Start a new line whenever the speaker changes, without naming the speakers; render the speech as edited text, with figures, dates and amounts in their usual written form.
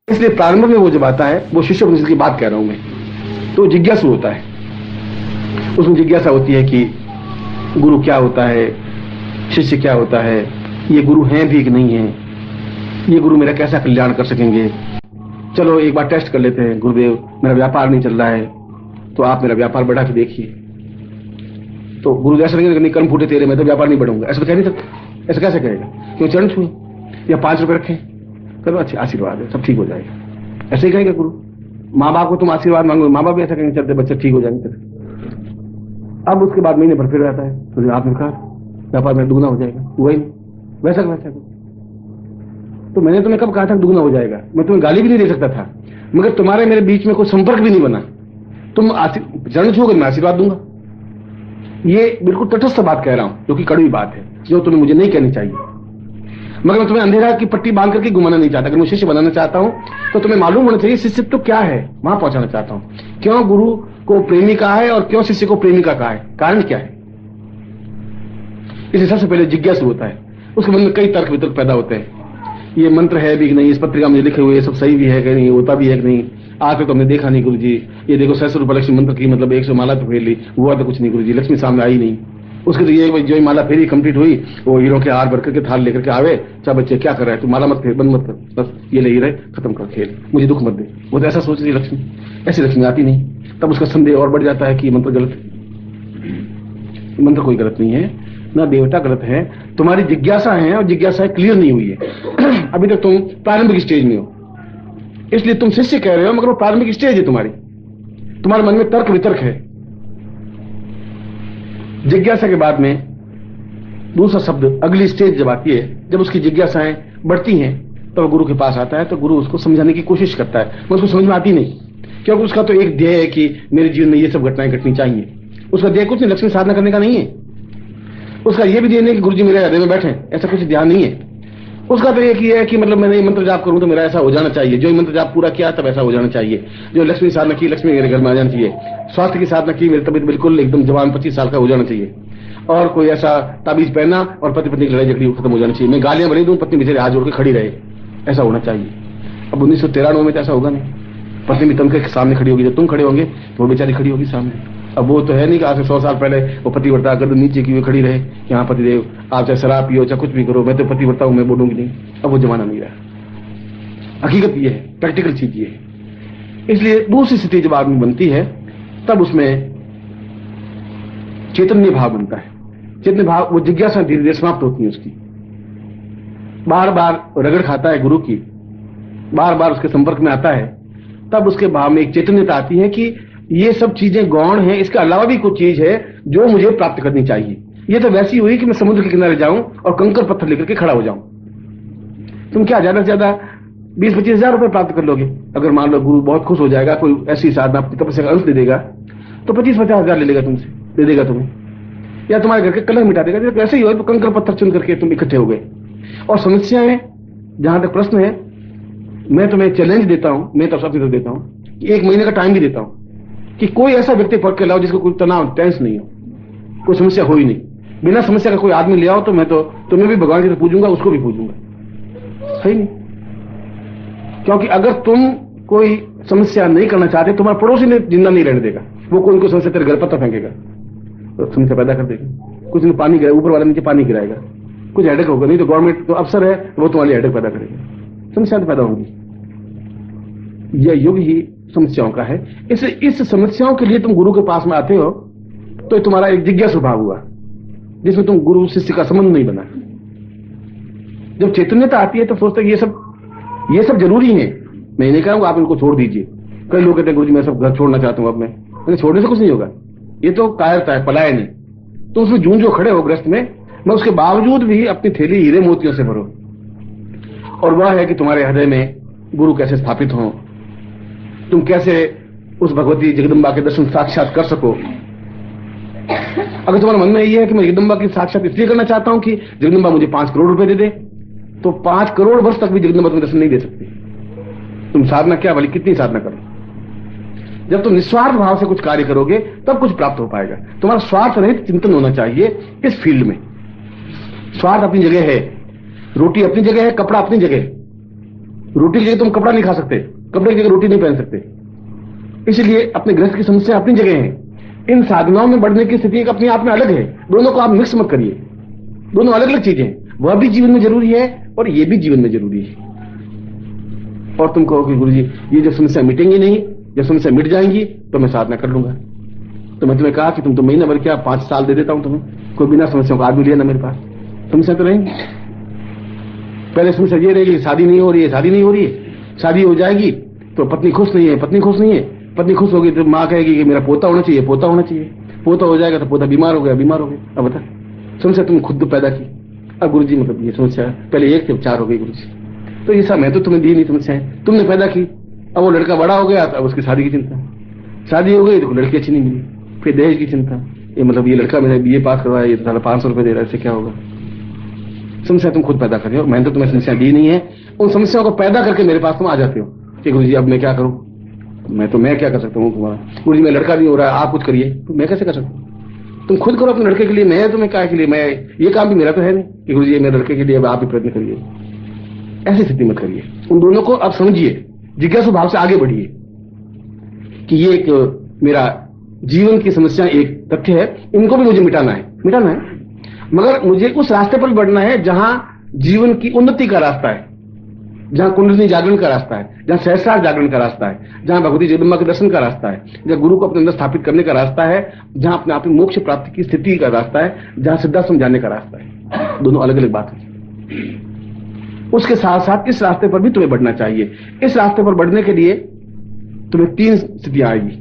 इसलिए प्रारंभ में वो जब आता है, वो शिष्य उपनिषद की बात कह रहा हूं मैं, तो जिज्ञासु होता है। उसमें जिज्ञासा होती है कि गुरु क्या होता है, शिष्य क्या होता है, ये गुरु हैं भी कि नहीं है, ये गुरु मेरा कैसा कल्याण कर सकेंगे। चलो एक बार टेस्ट कर लेते हैं, गुरुदेव मेरा व्यापार नहीं चल रहा है, तो आप मेरा व्यापार बढ़ा के देखिए। तो गुरु ऐसा नहीं, कर्म फूटे तेरे, मैं तो व्यापार नहीं बढ़ाऊंगा, ऐसा तो कह नहीं सकता। ऐसा कैसे कहेगा? क्यों चरण छुए या 5 रुपए रखें, करो अच्छे आशीर्वाद है, सब ठीक हो जाएगा, ऐसे ही कहेगा गुरु। माँ बाप को तुम आशीर्वाद मांगो, माँ बाप भी ऐसा कहेंगे, चलते बच्चे ठीक हो जाएंगे। अब उसके बाद महीने भर फिर आता है, तो आपने कहा व्यापार में दुगना हो जाएगा, वही वैसा वैसा। तो मैंने तुम्हें कब कहा था दुगना हो जाएगा? मैं तुम्हें गाली भी नहीं दे सकता था, मगर तुम्हारे मेरे बीच में कोई संपर्क भी नहीं बना। तुम चरण छूओगे, मैं आशीर्वाद दूंगा। ये बिल्कुल तटस्थ बात कह रहा हूं, जो कि कड़वी बात है, जो तुम्हें मुझे नहीं कहनी चाहिए। मगर मैं तुम्हें अंधेरा की पट्टी बांध करके घुमाना नहीं चाहता। अगर मैं शिष्य बनाना चाहता हूं तो तुम्हें मालूम होना चाहिए शिष्य तो क्या है, वहां पहुंचाना चाहता हूं। क्यों गुरु को प्रेमी कहा है और क्यों शिष्य को प्रेमिका कहा है, कारण क्या है? इसलिए सबसे पहले जिज्ञासु होता है, उसके मन में कई तर्क वितर्क पैदा होते हैं। ये मंत्र है भी कि नहीं, इस पत्रिका में लिखे हुए सब सही भी है कि नहीं, होता भी है कि नहीं, आज तक तो हमने देखा नहीं गुरु जी। ये देखो 600 रुपये लक्ष्मी मंत्र की, मतलब 100 माला तो फेर ली, हुआ तो कुछ नहीं गुरु जी, लक्ष्मी सामने आई नहीं। उसके तो ये जो माला फेरी कंप्लीट हुई, वो हीरो के हार भर करके थाल लेकर के आवे, चाहे बच्चे क्या कर रहा है, तू माला मत फेर, बंद मत कर, बस ये ले रहे, खत्म कर खेल, मुझे दुख मत दे। वो तो ऐसा सोच रही लक्ष्मी, ऐसी लक्ष्मी आती नहीं। तब उसका संदेह और बढ़ जाता है कि मंत्र गलत है। मंत्र कोई गलत नहीं है, ना देवता गलत है, तुम्हारी जिज्ञासा है और जिज्ञासा क्लियर नहीं हुई है। अभी तक तुम प्रारंभिक स्टेज में हो, इसलिए तुम शिष्य कह रहे हो, मगर वो प्रारंभिक स्टेज है तुम्हारी। तुम्हारे मन में तर्क वितर्क है। जिज्ञासा के बाद में दूसरा शब्द, अगली स्टेज जब आती है, जब उसकी जिज्ञासाएं बढ़ती हैं, तब तो गुरु के पास आता है, तो गुरु उसको समझाने की कोशिश करता है, मगर उसको समझ में आती नहीं, क्योंकि उसका तो एक ध्येय है कि मेरे जीवन में ये सब घटनाएं घटनी चाहिए। उसका ध्येय कुछ नहीं, लक्ष्मी साधना करने का नहीं है। उसका ये भी ध्येय नहीं कि गुरु जी मेरे हृदय में बैठे, ऐसा कुछ ध्यान नहीं है। उसका तो एक ही है कि मतलब मैंने ये मंत्र जाप करूं तो मेरा ऐसा हो जाना चाहिए, जो मंत्र जाप पूरा किया तब ऐसा हो जाना चाहिए, जो लक्ष्मी साधना की, लक्ष्मी मेरे घर में आ जाना चाहिए, स्वास्थ्य की साधना की, मेरी तबीयत बिल्कुल एकदम जवान 25 साल का हो जाना चाहिए, और कोई ऐसा ताबीज पहनना और पति पत्नी की लड़ाई झगड़ी खत्म हो जाना चाहिए, मैं गालियां भरी दूं, पत्नी बेचारे हाथ जोड़ के खड़ी रहे, ऐसा होना चाहिए। अब 1993 में तो ऐसा होगा नहीं, पत्नी भी तमके सामने खड़ी होगी, जब तुम खड़े होंगे तो वो बेचारी खड़ी होगी सामने। अब वो तो है नहीं कि आज से 100 साल पहले वो पतिव्रता कर नीचे की हुई खड़ी रहे कि हाँ पतिदेव आप चाहे शराब पियो चाहे कुछ भी करो, मैं तो पतिव्रता हूं, मैं बोलूंगी नहीं। अब वो जमाना नहीं रहा। हकीकत ये है, प्रैक्टिकल चीज ये है। इसलिए दूसरी स्थिति जब आदमी बनती है, तब उसमें चैतन्य भाव बनता है। चैतन्य भाव, वो जिज्ञासा धीरे धीरे समाप्त होती है उसकी। बार बार रगड़ खाता है गुरु की, बार बार उसके संपर्क में आता है, तब उसके भाव में एक चैतन्यता आती है कि ये सब चीजें गौण हैं, इसके अलावा भी कुछ चीज है जो मुझे प्राप्त करनी चाहिए। ये तो वैसी हुई कि मैं समुद्र के किनारे जाऊं और कंकर पत्थर लेकर के खड़ा हो जाऊं। तुम क्या ज्यादा से ज्यादा 20-25 हजार रुपए प्राप्त कर लोगे? अगर मान लो गुरु बहुत खुश हो जाएगा, कोई ऐसी साधना अपनी तपस्या का अंश दे देगा, तो 25-50 हजार ले लेगा तुमसे, दे देगा तुम्हें, या तुम्हारे घर के कलह मिटा देगा। जब ऐसे ही हो तो कंकर पत्थर चुन करके तुम इकट्ठे हो गए। और समस्याएं, जहां तक प्रश्न है, मैं तुम्हें चैलेंज देता हूं, मैं तो सबसे देता हूं कि 1 महीने का टाइम भी देता हूं कि कोई ऐसा व्यक्ति पढ़ के लाओ जिसको कोई तनाव, टेंस नहीं हो, कोई समस्या हो ही नहीं। बिना समस्या का कोई आदमी ले आओ तो मैं तो तुम्हें भी भगवान की तरह पूजूंगा, उसको भी पूजूंगा, सही नहीं? क्योंकि अगर तुम कोई समस्या नहीं करना चाहते, तुम्हारा पड़ोसी ने जिंदा नहीं रहने देगा, वो कोई उनको समस्या तेरे घर पत्थर फेंकेगा तो समस्या पैदा कर देगा। कुछ दिन पानी गिराएगा, ऊपर वाला नीचे पानी गिराएगा, कुछ हेडेक होगा, नहीं तो गवर्नमेंट तो अफसर है वो तुम्हारी हेडेक पैदा करेगा, समस्या पैदा होगी। यह युग ही समस्याओं का है। इस समस्याओं के लिए तुम गुरु के पास में आते हो, तो तुम्हारा एक जिज्ञासु भाव हुआ जिसमें तुम गुरु शिष्य का संबंध नहीं बना। जब चैतन्यता आती है तो सोचते हैं ये सब जरूरी है। मैं नहीं कहूंगा आप इनको छोड़ दीजिए। कई लोग कहते हैं गुरु जी मैं सब घर छोड़ना चाहता हूं, अब मैं छोड़ने से कुछ नहीं होगा, ये तो कायरता है, पलायन है। तो उसमें जूझो खड़े हो ग्रस्त में, मैं उसके बावजूद भी अपनी थैली हीरे मोतियों से भरो, और वह है कि तुम्हारे हृदय में गुरु कैसे स्थापित हो, तुम कैसे उस भगवती जगदम्बा के दर्शन साक्षात कर सको। अगर तुम्हारे मन में यह है कि मैं जगदम्बा की साक्षात इसलिए करना चाहता हूं कि जगदम्बा मुझे 5 करोड़ रुपए दे दे, तो 5 करोड़ वर्ष तक भी जगदम्बा तुम्हें दर्शन नहीं दे सकती। तुम साधना क्या भली कितनी साधना करो, जब तुम निस्वार्थ भाव से कुछ कार्य करोगे तब कुछ प्राप्त हो पाएगा। तुम्हारा स्वार्थ रहित चिंतन होना चाहिए इस फील्ड में। स्वार्थ अपनी जगह है, रोटी अपनी जगह है, कपड़ा अपनी जगह है, रोटी की जगह तुम कपड़ा नहीं खा सकते, कपड़े की जगह रोटी नहीं पहन सकते। इसलिए अपने गृहस्थ की समस्या अपनी जगह है, इन साधनाओं में बढ़ने की स्थिति एक अपने आप में अलग है। दोनों को आप मिक्स मत करिए, दोनों अलग अलग चीजें हैं। वह भी जीवन में जरूरी है और ये भी जीवन में जरूरी है। और तुम कहो कि गुरुजी ये जब समस्या मिटेंगी नहीं, जब समस्या मिट जाएंगी तो मैं साधना कर लूंगा। तो मैं तुम्हें कहा कि तुम तो महीना भर क्या 5 साल दे देता हूं तुम्हें, कोई बिना समस्याओं का आदमी लिया ना मेरे पास। समस्या तो रहेंगी। पहले समस्या ये रहेगी शादी नहीं हो रही है, शादी नहीं हो रही है। शादी हो जाएगी तो पत्नी खुश नहीं है, पत्नी खुश नहीं है। पत्नी खुश होगी तो माँ कहेगी कि मेरा पोता होना चाहिए, पोता होना चाहिए। पोता हो जाएगा तो पोता बीमार हो गया, बीमार हो गया। अब बता, समस्या तुम खुद पैदा की। अब गुरुजी मतलब ये समस्या पहले 1 से 4 हो गई गुरुजी। तो ये सब मैं तो तुम्हें दी नहीं समस्याएं, तुमने पैदा की। अब वो लड़का बड़ा हो गया तो अब उसकी शादी की चिंता, शादी हो गई तो लड़की अच्छी नहीं मिली, फिर दहेज की चिंता। ये मतलब ये लड़का मेरा BA पास करवाया, ये तो साला 500 रुपए दे रहा है, इससे क्या होगा। समस्या तुम खुद पैदा कर रहे हो, मैंने तो तुम्हें समस्या दी नहीं है। उन समस्याओं को पैदा करके मेरे पास तुम आ जाते हो कि गुरुजी अब मैं क्या करूं, मैं क्या कर सकता हूँ तुम्हारा। गुरुजी मैं लड़का नहीं हो रहा है, आप कुछ करिए। तो मैं कैसे कर सकता हूँ, तुम खुद करो अपने लड़के के लिए। मैं तुम्हें क्या के लिए, मैं ये काम भी मेरा तो है नहीं कि गुरुजी मेरे लड़के के लिए अब आप भी प्रयत्न करिए। ऐसी स्थिति मत करिए। उन दोनों को अब समझिए, जिज्ञासु भाव से आगे बढ़िए कि ये एक मेरा जीवन की समस्या एक तथ्य है, इनको भी मुझे मिटाना है, मगर मुझे उस रास्ते पर बढ़ना है जहां जीवन की उन्नति का रास्ता है, जहां कुंडलिनी जागरण का रास्ता है, जहां सहस्रार जागरण का रास्ता है, जहां भगवती जगदम्बा के दर्शन का रास्ता है, जहां गुरु को अपने अंदर स्थापित करने का रास्ता है, जहां अपने आप में मोक्ष प्राप्ति की स्थिति का रास्ता है, जहां सिद्धार्थ समझाने का रास्ता है। दोनों अलग अलग बात है। उसके साथ साथ इस रास्ते पर भी तुम्हें बढ़ना चाहिए। इस रास्ते पर बढ़ने के लिए तुम्हें 3 स्थितियां आएगी।